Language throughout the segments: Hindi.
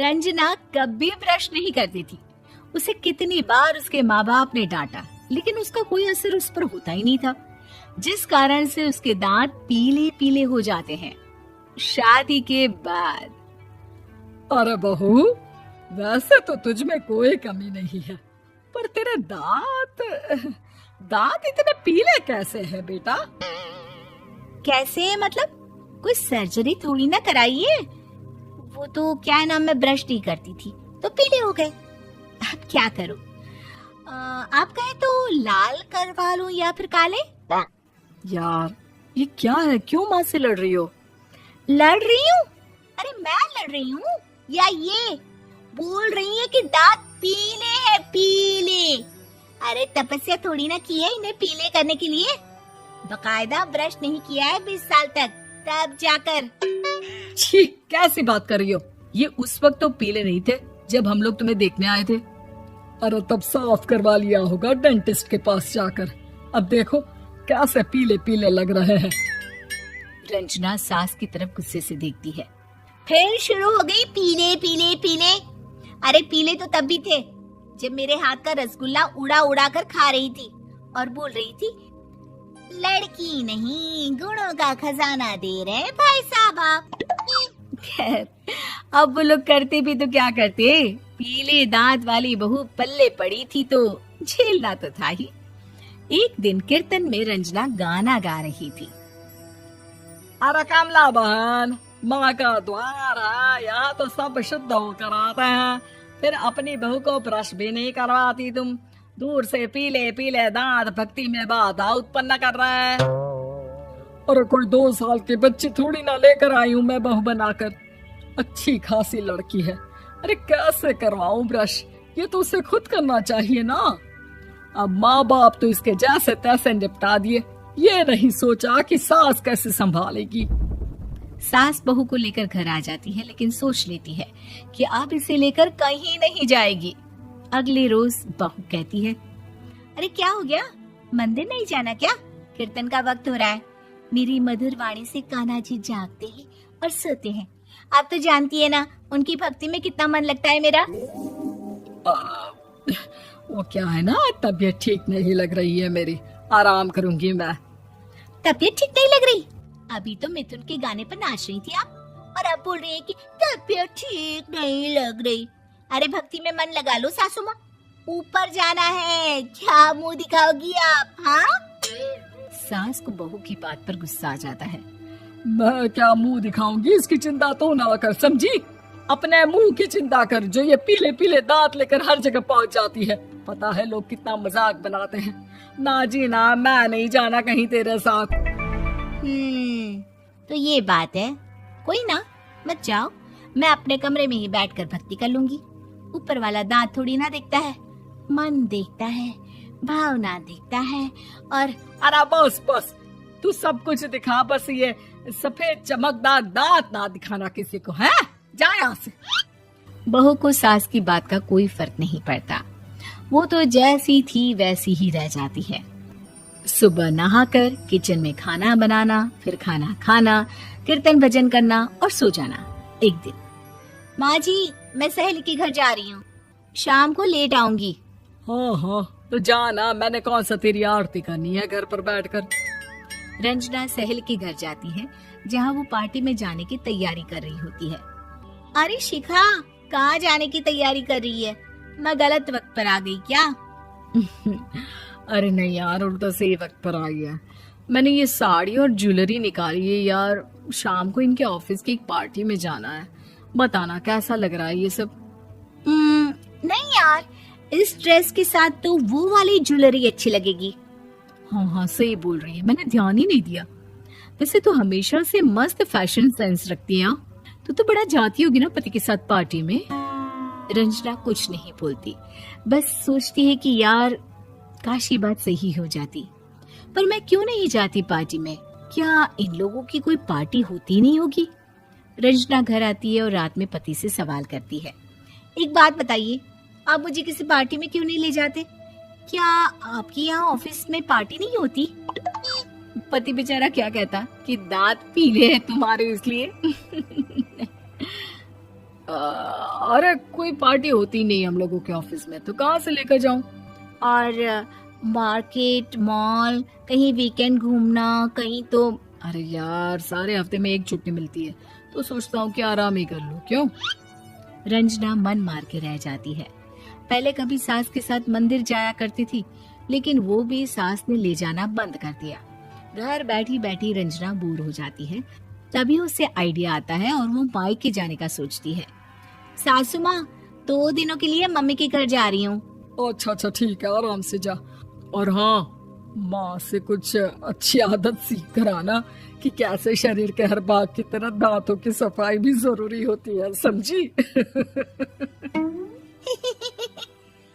रंजना कभी ब्रश नहीं करती थी। उसे कितनी बार उसके माँ बाप ने डांटा, लेकिन उसका कोई असर उस पर होता ही नहीं था, जिस कारण से उसके दांत पीले पीले हो जाते हैं। शादी के बाद अरे बहू, वैसे तो तुझ में कोई कमी नहीं है, पर तेरे दांत दांत इतने पीले कैसे हैं बेटा? कैसे मतलब? कोई सर्जरी थोड़ी ना कराइए। वो तो क्या नाम, मैं ब्रश नहीं करती थी तो पीले हो गए। अब क्या करूं? आप कहें तो लाल करवा लूं या फिर काले? यार ये क्या है, क्यों माँ से लड़ रही हो? लड़ रही हूँ? अरे मैं लड़ रही हूँ या ये बोल रही है कि दांत पीले हैं, पीले। अरे तपस्या थोड़ी ना की है इन्हें पीले करने के लिए। बकायदा ब्रश नहीं किया है 20 साल तक, तब जाकर। छी, कैसी बात कर रही हो? ये उस वक्त तो पीले नहीं थे जब हम लोग तुम्हें देखने आए थे। अरे तब साफ करवा लिया होगा डेंटिस्ट के पास जाकर। अब देखो कैसे पीले पीले लग रहे हैं। रंजना सास की तरफ गुस्से से देखती है। फिर शुरू हो गई पीले पीले पीले। अरे पीले तो तब भी थे जब मेरे हाथ का रसगुल्ला उड़ा उड़ा कर खा रही थी और बोल रही थी, लड़की नहीं गुणों का खजाना दे रहे भाई साहब आप। खैर, अब वो लोग करते भी तो क्या करते, पीले दांत वाली बहू पल्ले पड़ी थी तो झेलना तो था ही। एक दिन कीर्तन में रंजना गाना गा रही थी। अरे कमला बहन, माँ का द्वार है, यहाँ तो सब शुद्ध होकर आते हैं, फिर अपनी बहू को ब्रश भी नहीं करवाती तुम। दूर से पीले पीले दांत भक्ति में बाधा उत्पन्न कर रहे हैं। अरे कोई 2 साल के बच्चे थोड़ी ना लेकर आई हूँ मैं बहू बनाकर। अच्छी खासी लड़की है, अरे कैसे करवाऊं ब्रश? ये तो उसे खुद करना चाहिए ना। अब माँ बाप तो इसके जैसे तैसे निपटा दिए, ये नहीं सोचा कि सास कैसे संभालेगी। सास बहू को लेकर घर आ जाती है, लेकिन सोच लेती है कि अब इसे लेकर कहीं नहीं जाएगी। अगले रोज बहू कहती है, अरे क्या हो गया, मंदिर नहीं जाना क्या? कीर्तन का वक्त हो रहा है। मेरी मधुर वाणी से कान्हा जी जागते हैं और सोते हैं। आप तो जानती है ना उनकी भक्ति में कितना मन लगता है मेरा। वो क्या है ना, तबीयत ठीक नहीं लग रही है मेरी, आराम करूंगी मैं। तबीयत ठीक नहीं लग रही? अभी तो मिथुन के गाने पर नाच रही थी आप, और अब बोल रही है कि तबीयत ठीक नहीं लग रही। अरे भक्ति में मन लगा लो सासू माँ, ऊपर जाना है, क्या मुंह दिखाओगी आप? हाँ? सास को बहू की बात पर गुस्सा आ जाता है। मैं क्या मुंह दिखाऊंगी, इसकी चिंता तो ना कर, समझी? अपने मुंह की चिंता कर, जो ये पीले पीले दांत लेकर हर जगह पहुंच जाती है। पता है लोग कितना मजाक बनाते हैं। ना जी ना, मैं नहीं जाना कहीं तेरे साथ। तो ये बात है, कोई ना, मत जाओ, मैं अपने कमरे में ही बैठकर भक्ति कर लूंगी। ऊपर वाला दांत थोड़ी ना देखता है, मन देखता है, भावना देखता है। और अरे बस बस, तू सब कुछ दिखा, बस ये सफेद चमकदार दांत ना दिखाना किसी को, है? जा यहाँ से। बहू को सास की बात का कोई फर्क नहीं पड़ता, वो तो जैसी थी वैसी ही रह जाती है। सुबह नहाकर किचन में खाना बनाना, फिर खाना खाना, कीर्तन भजन करना और सो जाना। एक दिन, माँ जी मैं सहेली के घर जा रही हूँ, शाम को लेट आऊंगी। हाँ हाँ तो जाना, मैंने कौन सा तेरी आरती करनी है घर पर बैठकर। रंजना सहेली के घर जाती है, जहाँ वो पार्टी में जाने की तैयारी कर रही होती है। अरे शिखा, कहाँ जाने की तैयारी कर रही है? मैं गलत वक्त पर आ गई क्या? अरे नहीं यार, उल्टा सही वक्त पर आई है। मैंने ये साड़ी और ज्वेलरी निकाली है यार, शाम को इनके ऑफिस की एक पार्टी में जाना है। बताना कैसा लग रहा है ये सब? नहीं यार, इस ड्रेस के साथ तो वो वाली ज्वेलरी अच्छी लगेगी। हाँ हाँ सही बोल रही है, मैंने ध्यान ही नहीं दिया। वैसे तो हमेशा से मस्त फैशन सेंस रखती है। तो बड़ा जाती होगी ना पति के साथ पार्टी में। रंजना कुछ नहीं बोलती, बस सोचती है कि यार काश ये बात सही हो जाती, पर मैं क्यों नहीं जाती पार्टी में? क्या इन लोगों की कोई पार्टी होती नहीं होगी? रंजना घर आती है और रात में पति से सवाल करती है, एक बात बताइए, आप मुझे किसी पार्टी में क्यों नहीं ले जाते? क्या आपकी यहाँ ऑफिस में पार्टी नहीं होती? पति बेचारा क्या कहता कि दांत पीले हैं तुम्हारे इसलिए। अरे कोई पार्टी होती नहीं हम लोगों के ऑफिस में, तो कहाँ से लेकर जाऊं? और मार्केट, मॉल, कहीं वीकेंड घूमना, कहीं तो। अरे यार, सारे हफ्ते में एक छुट्टी मिलती है, तो सोचता हूँ कि आराम ही कर लूं। क्यों? रंजना मन मार के रह जाती है। पहले कभी सास के साथ मंदिर जाया करती थी, लेकिन वो भी सास ने ले जाना बंद कर दिया। घर बैठी बैठी रंजना बोर हो जाती है। तभी उसे आइडिया आता है और वो मायके जाने का सोचती है। सासू माँ, 2 दिनों के लिए मम्मी के घर जा रही हूँ। अच्छा अच्छा, ठीक है, आराम से जा। और हाँ, माँ से कुछ अच्छी आदत सीख कर आना कि कैसे शरीर के हर भाग की तरह दांतों की सफाई भी जरूरी होती है, समझी?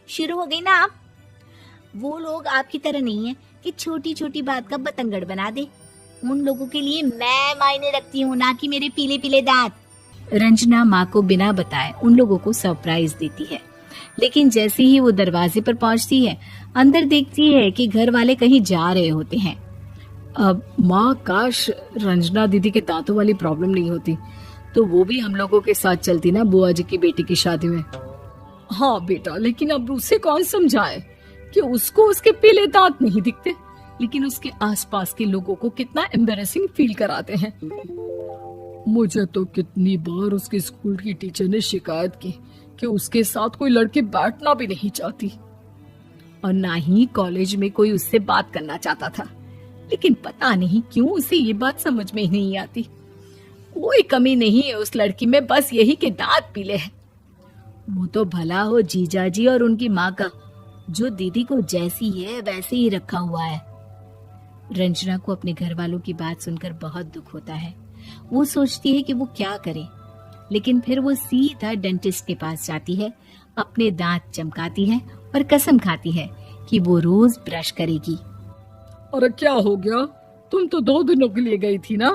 शुरू हो गई ना आप। वो लोग आपकी तरह नहीं है कि छोटी छोटी बात का बतंगड़ बना दे। उन लोगों के लिए मैं मायने रखती हूँ, ना कि मेरे पीले पीले दांत। रंजना माँ को बिना बताए उन लोगों को सरप्राइज देती है, लेकिन जैसे ही वो दरवाजे पर पहुंचती है, अंदर देखती है कि घर वाले कहीं जा रहे होते हैं। अब माँ, काश रंजना दीदी के दांतों वाली प्रॉब्लम नहीं होती, तो वो भी हम लोगों के साथ चलती ना बुआ जी की बेटी की शादी में। हाँ बेटा, लेकिन अब उसे कौन समझाए कि उसको उसके पीले दांत नहीं दिखते, लेकिन उसके आसपास के लोगों को कितना एम्बैरेसिंग फील कराते हैं। मुझे तो कितनी बार उसके स्कूल की टीचर ने शिकायत की कि उसके साथ कोई लड़की बैठना भी नहीं चाहती, और ना ही कॉलेज में कोई उससे बात करना चाहता था। लेकिन पता नहीं क्यों उसे ये बात समझ में ही नहीं आती। कोई कमी नहीं है उस लड़की में, बस यही कि दांत पीले हैं। वो तो भला हो जीजा जी और उनकी माँ का, जो दीदी को जैसी है वैसे ही रखा हुआ है। रंजना को अपने घर वालों की बात सुनकर बहुत दुख होता है। वो सोचती है कि वो क्या करे, लेकिन फिर वो सीधा डेंटिस्ट के पास जाती है, अपने दांत चमकाती है और कसम खाती है कि वो रोज ब्रश करेगी। अरे क्या हो गया? तुम तो 2 दिनों के लिए गई थी ना।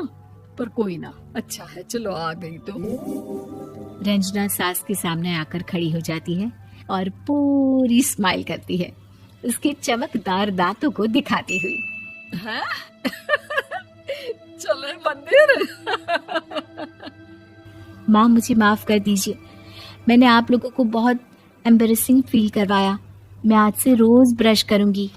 पर कोई ना, अच्छा है, चलो आ गई तो। रंजना सास के सामने आकर खड़ी हो जाती है और पूरी स्माइल करती है, उसके चमकदार दांतों को दिखाती हुई। हैं? चले मंदिर। माँ, मुझे माफ कर दीजिए, मैंने आप लोगों को बहुत एम्बैरेसिंग फील करवाया। मैं आज से रोज ब्रश करूंगी।